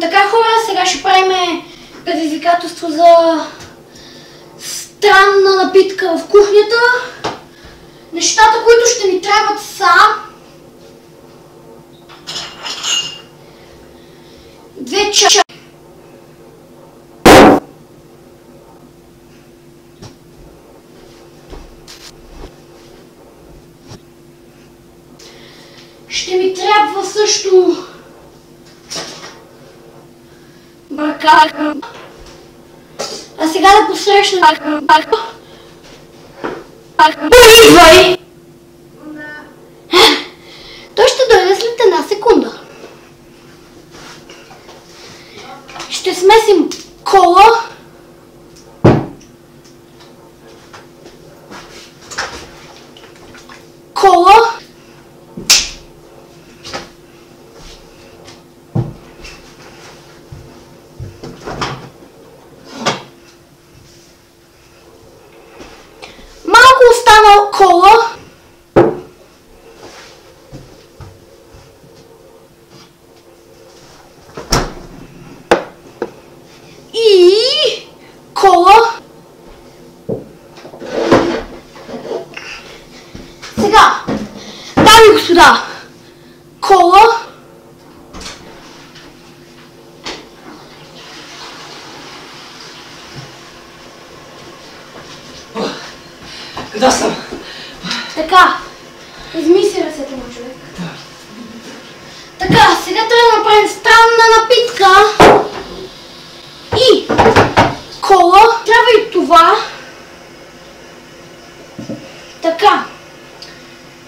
Така хора, сега ще правим предизвикателство за странна напитка в кухнята. Нещата, които ще ни трябват са 2 чаши, ще ми трябва също бракарка. А сега да посрещна бракарка. Идвай! Той ще дойде след една секунда. Ще смесим кола, малко останал кола, и кола. Сега, дами и господа, кола, Къде съм? така, измисли ръцете на човек. Така, сега трябва да направим странна напитка и кола. Трябва и това. Така,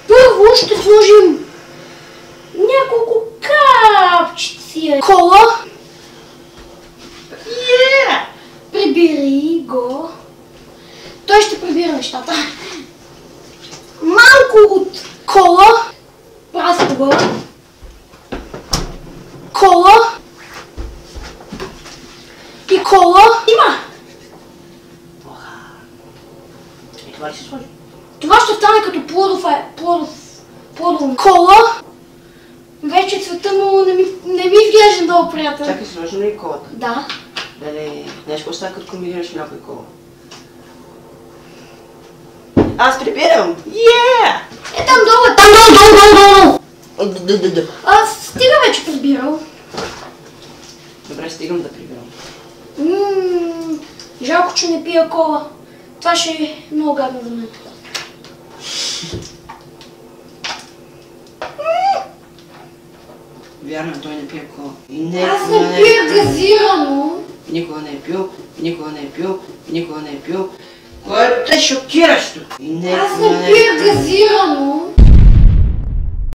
първо ще сложим няколко капчици кола. Прибери го. Той ще прибира нещата. Малко от кола. Праскова. Кола. И кола. Има. И това ли се сложи? Това ще стане като плодов кола. Вече цвета му не ми изглежда много приятел. Чакай, сложим ли колата? Да. Дали, знаеш какво става като комбинираш някой кола? Аз прибирам! Е, там долу! Долу! Аз стига вече прибирал. Добре, стигам да прибирам. Жалко, че не пия кола. Това ще е много гадно за мен. Вярно, той не пие кола. Аз не пия газирано. Никога не е пил. Което е шокиращо. Аз не пия газирано.